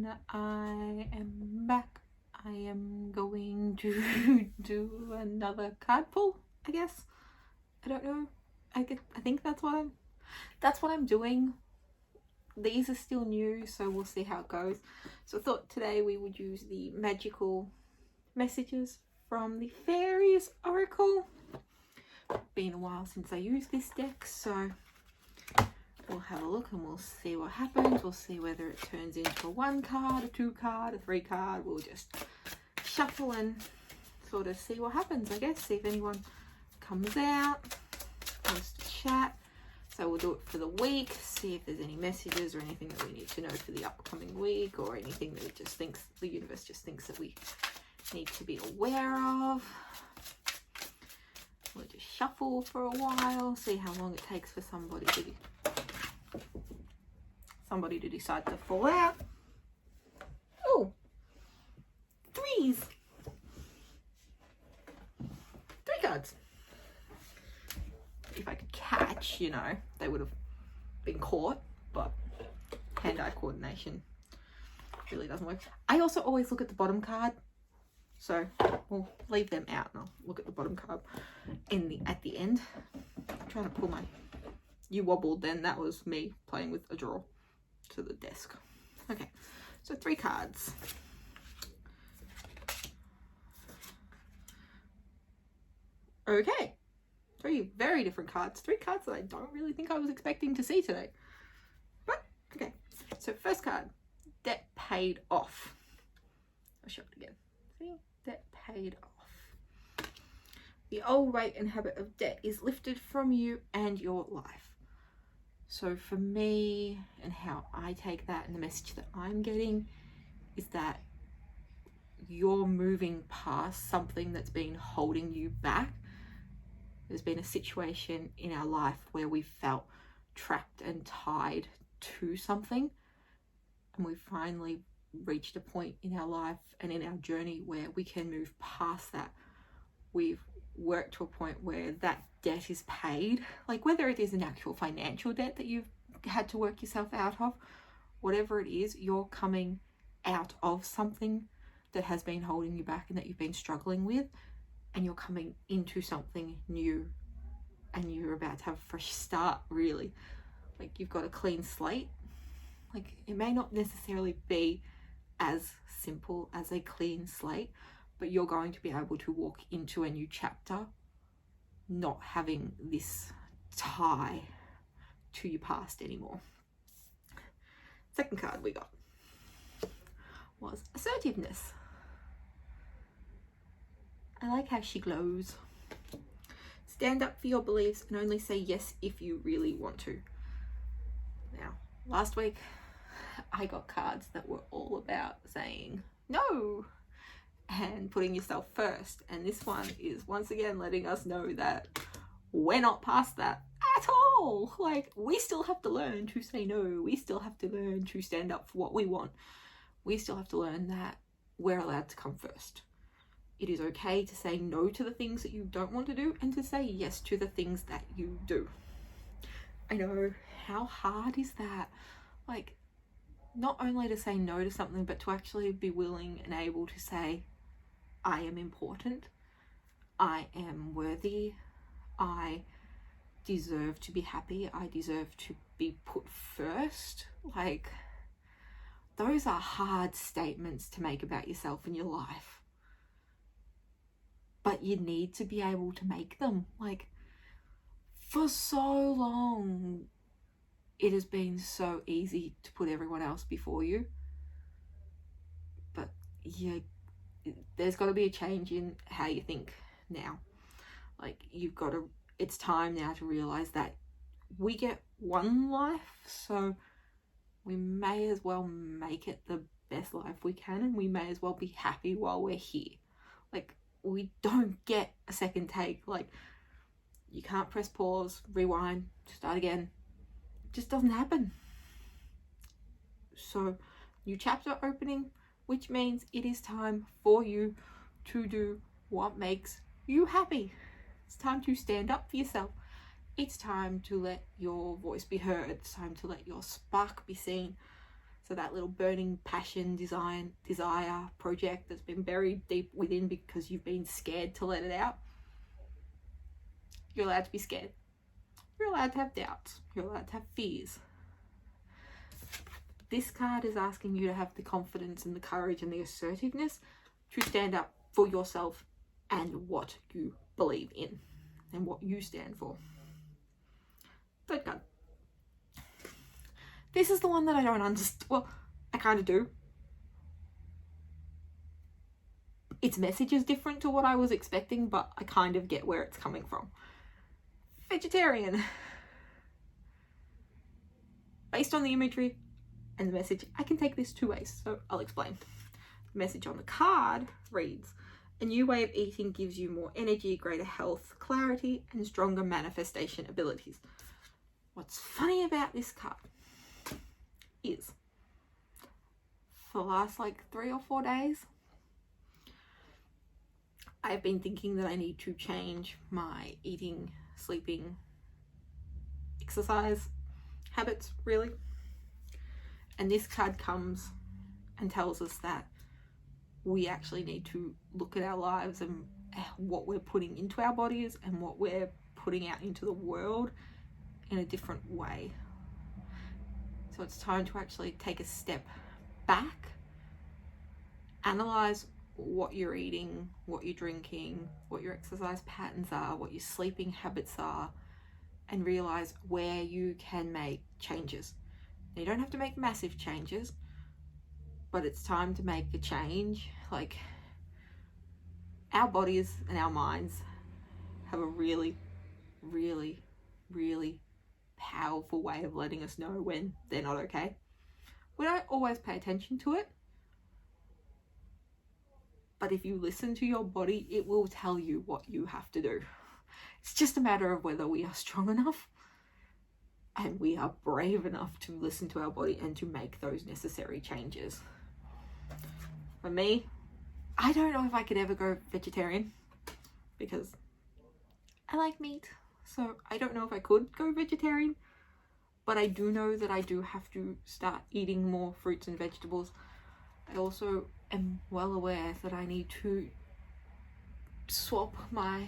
everyone, I am back. I am going to do another card pull, I guess. I don't know. I think that's what I'm doing. These are still new, so we'll see how it goes. So I thought today we would use the magical messages from the Fairies Oracle. Been a while since I used this deck, so we'll have a look and we'll see what happens. We'll see whether it turns into a 1 card, a 2 card, a 3 card. We'll just shuffle and sort of see what happens, I guess. See if anyone comes out, wants to chat. So we'll do it for the week, see if there's any messages or anything that we need to know for the upcoming week, or anything that it just thinks, the universe just thinks that we need to be aware of. We'll just shuffle for a while, see how long it takes for somebody to decide to fall out. Oh, 3s. 3 cards. If I could catch, you know, they would have been caught, but hand-eye coordination really doesn't work. I also always look at the bottom card, so we'll leave them out and I'll look at the bottom card at the end. I'm trying to pull my... You wobbled then, that was me playing with a draw to the desk. Okay, so 3 cards. Okay, 3 very different cards. 3 cards that I don't really think I was expecting to see today. But, okay. So first card, debt paid off. I'll show it again. See? Debt paid off. The old weight and habit of debt is lifted from you and your life. So for me, and how I take that, and the message that I'm getting, is that you're moving past something that's been holding you back. There's been a situation in our life where we felt trapped and tied to something, and we've finally reached a point in our life and in our journey where we can move past that. We've worked to a point where that debt is paid, like whether it is an actual financial debt that you've had to work yourself out of, whatever it is, you're coming out of something that has been holding you back and that you've been struggling with, and you're coming into something new, and you're about to have a fresh start, really. Like, you've got a clean slate. Like, it may not necessarily be as simple as a clean slate, but you're going to be able to walk into a new chapter not having this tie to your past anymore. Second card we got was assertiveness. I like how she glows. Stand up for your beliefs and only say yes if you really want to. Now, last week I got cards that were all about saying no and putting yourself first, and this one is once again letting us know that we're not past that at all. Like, we still have to learn to say no. We still have to learn to stand up for what we want. We still have to learn that we're allowed to come first. It is okay to say no to the things that you don't want to do and to say yes to the things that you do. I know, how hard is that? Like, not only to say no to something, but to actually be willing and able to say, I am important, I am worthy, I deserve to be happy, I deserve to be put first. Like, those are hard statements to make about yourself and your life. But you need to be able to make them. Like, for so long, it has been so easy to put everyone else before you. But yeah, there's got to be a change in how you think now. Like, it's time now to realize that we get one life, so we may as well make it the best life we can, and we may as well be happy while we're here. Like, we don't get a second take. Like, you can't press pause, rewind, start again. It just doesn't happen. So, new chapter opening, which means it is time for you to do what makes you happy. It's time to stand up for yourself. It's time to let your voice be heard. It's time to let your spark be seen. So that little burning passion, desire project that's been buried deep within because you've been scared to let it out. You're allowed to be scared. You're allowed to have doubts. You're allowed to have fears. This card is asking you to have the confidence and the courage and the assertiveness to stand up for yourself and what you believe in and what you stand for. Third card. This is the one that I don't understand. Well, I kind of do. Its message is different to what I was expecting, but I kind of get where it's coming from. Vegetarian. Based on the imagery and the message, I can take this two ways, so I'll explain. The message on the card reads, a new way of eating gives you more energy, greater health, clarity, and stronger manifestation abilities. What's funny about this card is, for the last 3 or 4 days, I've been thinking that I need to change my eating, sleeping, exercise habits, really. And this card comes and tells us that we actually need to look at our lives and what we're putting into our bodies and what we're putting out into the world in a different way. So it's time to actually take a step back, analyze what you're eating, what you're drinking, what your exercise patterns are, what your sleeping habits are, and realize where you can make changes. Now, you don't have to make massive changes, but it's time to make a change. Our bodies and our minds have a really, really, really powerful way of letting us know when they're not okay. We don't always pay attention to it, but if you listen to your body, it will tell you what you have to do. It's just a matter of whether we are strong enough and we are brave enough to listen to our body and to make those necessary changes. For me, I don't know if I could ever go vegetarian because I like meat. So I don't know if I could go vegetarian, but I do know that I do have to start eating more fruits and vegetables. I also am well aware that I need to swap my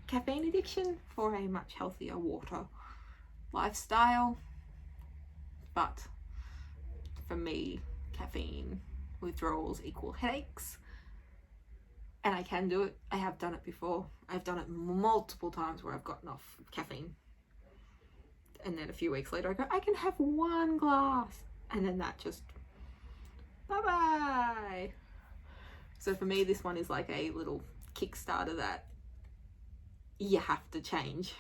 caffeine addiction for a much healthier water lifestyle. But for me, caffeine withdrawals equal headaches. And I can do it. I have done it before. I've done it multiple times where I've gotten off caffeine. And then a few weeks later I go, I can have 1 glass. And then that just, bye-bye. So for me, this one is like a little Kickstarter that you have to change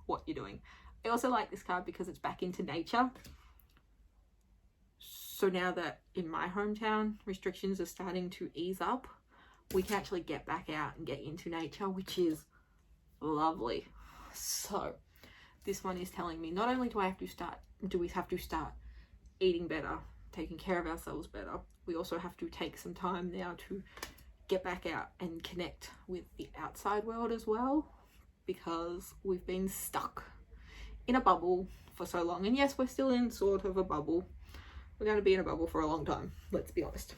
what you're doing. I also like this card because it's back into nature. So now that in my hometown, restrictions are starting to ease up, we can actually get back out and get into nature, which is lovely. So this one is telling me not only do we have to start eating better, taking care of ourselves better, we also have to take some time now to get back out and connect with the outside world as well, because we've been stuck in a bubble for so long. And yes, we're still in sort of a bubble. We're going to be in a bubble for a long time, let's be honest.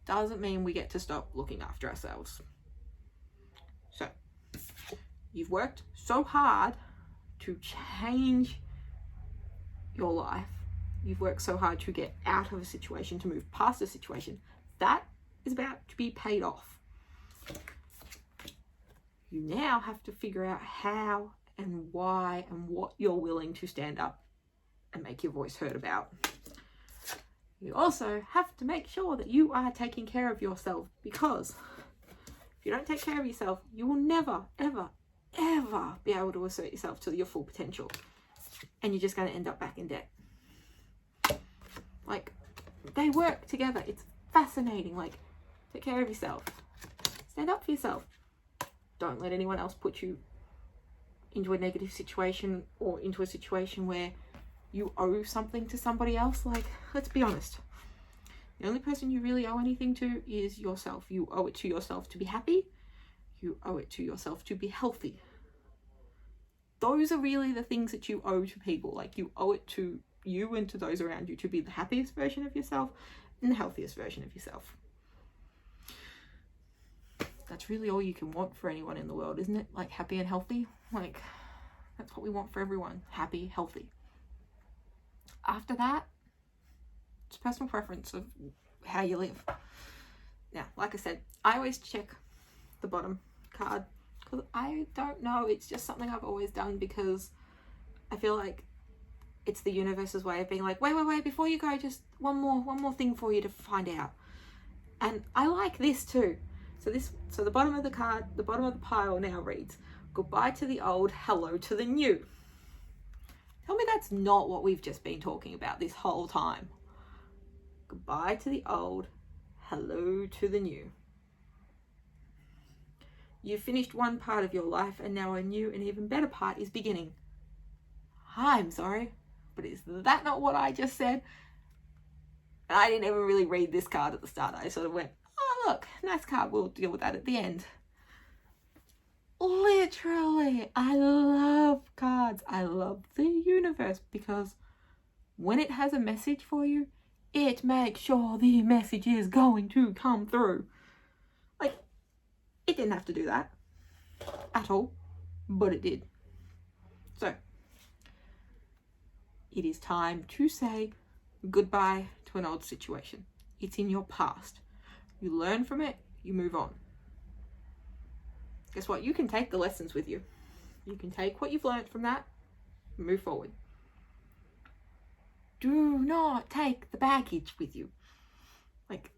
Doesn't mean we get to stop looking after ourselves. So you've worked so hard to change your life. You've worked so hard to get out of a situation, to move past a situation. That is about to be paid off. You now have to figure out how and why and what you're willing to stand up and make your voice heard about. You also have to make sure that you are taking care of yourself, because if you don't take care of yourself, you will never, ever, ever be able to assert yourself to your full potential. And you're just going to end up back in debt. They work together. It's fascinating. Take care of yourself. Stand up for yourself. Don't let anyone else put you into a negative situation or into a situation where you owe something to somebody else. Let's be honest. The only person you really owe anything to is yourself. You owe it to yourself to be happy. You owe it to yourself to be healthy. Those are really the things that you owe to people. You owe it to you and to those around you to be the happiest version of yourself and the healthiest version of yourself. That's really all you can want for anyone in the world, isn't it? Like happy and healthy. Like that's what we want for everyone. Happy, healthy. After that, it's personal preference of how you live. Now, like I said, I always check the bottom card because I don't know. It's just something I've always done because I feel like it's the universe's way of being like, wait, before you go, just one more thing for you to find out. And I like this too. So the bottom of the card, the bottom of the pile now reads, goodbye to the old, hello to the new. Tell me that's not what we've just been talking about this whole time. Goodbye to the old, hello to the new. You've finished one part of your life and now a new and even better part is beginning. I'm sorry, but is that not what I just said? And I didn't even really read this card at the start. I sort of went, oh look, nice card, we'll deal with that at the end. Literally, I love cards. I love the universe because when it has a message for you, it makes sure the message is going to come through. Like, it didn't have to do that at all, but it did. So, it is time to say goodbye to an old situation. It's in your past. You learn from it, you move on. Guess what? You can take the lessons with you. You can take what you've learned from that and move forward. Do not take the baggage with you. Like,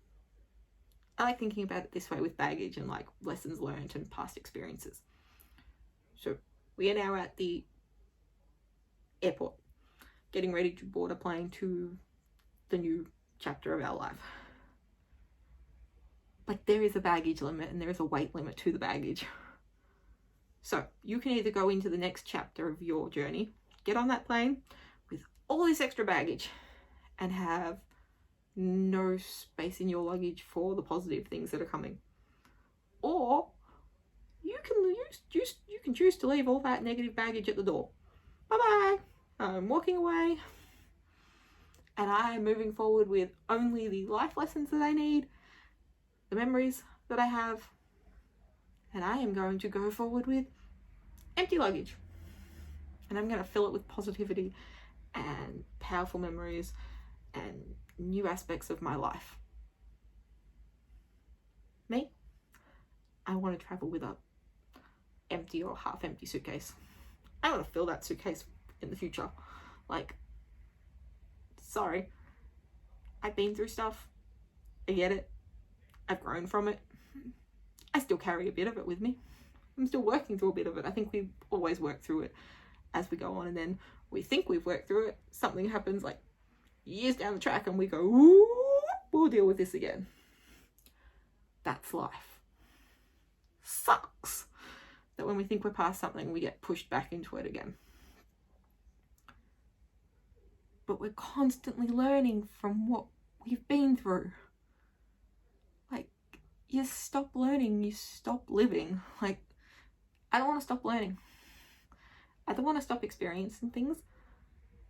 I like thinking about it this way with baggage and like lessons learned and past experiences. So we are now at the airport, getting ready to board a plane to the new chapter of our life. But there is a baggage limit and there is a weight limit to the baggage. So you can either go into the next chapter of your journey, get on that plane with all this extra baggage and have no space in your luggage for the positive things that are coming. Or you can choose to leave all that negative baggage at the door. Bye-bye. I'm walking away and I am moving forward with only the life lessons that I need, the memories that I have, and I am going to go forward with empty luggage. And I'm going to fill it with positivity and powerful memories and new aspects of my life. Me, I want to travel with a empty or half empty suitcase. I want to fill that suitcase in the future. Like, sorry, I've been through stuff. I get it. I've grown from it. I still carry a bit of it with me. I'm still working through a bit of it. I think we always work through it as we go on, and then we think we've worked through it. Something happens like years down the track and we go, ooh, we'll deal with this again. That's life. Sucks that when we think we're past something, we get pushed back into it again. But we're constantly learning from what we've been through. Like, you stop learning, you stop living. Like, I don't want to stop learning. I don't want to stop experiencing things.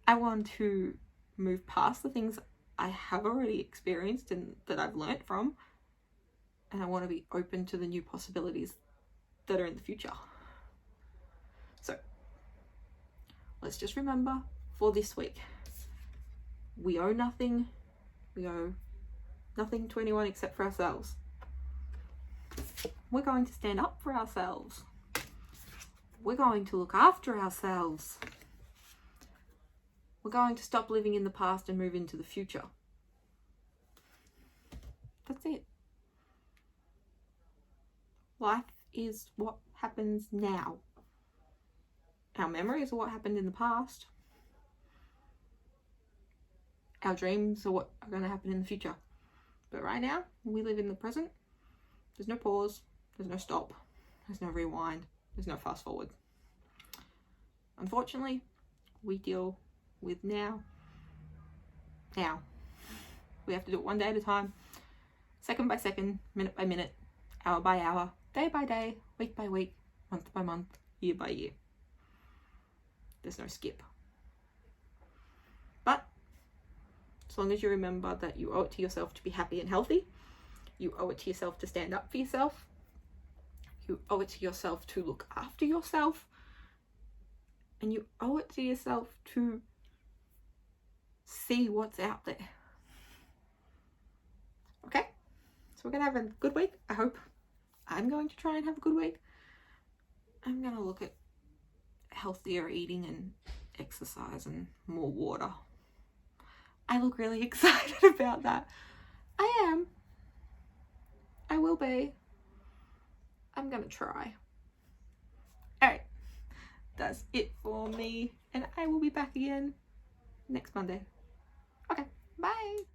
I want to move past the things I have already experienced and that I've learnt from. And I want to be open to the new possibilities that are in the future. So, let's just remember for this week, we owe nothing. We owe nothing to anyone except for ourselves. We're going to stand up for ourselves. We're going to look after ourselves. We're going to stop living in the past and move into the future. That's it. Life is what happens now. Our memories are what happened in the past. Our dreams are what are going to happen in the future. But right now, we live in the present. There's no pause. There's no stop. There's no rewind. There's no fast forward. Unfortunately, we deal with now. Now. We have to do it one day at a time, second by second, minute by minute, hour by hour, day by day, week by week, month by month, year by year. There's no skip. But As long as you remember that you owe it to yourself to be happy and healthy. You owe it to yourself to stand up for yourself. You owe it to yourself to look after yourself. And you owe it to yourself to see what's out there. Okay? So we're going to have a good week. I hope. I'm going to try and have a good week. I'm going to look at healthier eating and exercise and more water. I look really excited about that. I am. I will be. I'm going to try. Alright. That's it for me. And I will be back again next Monday. Okay. Bye.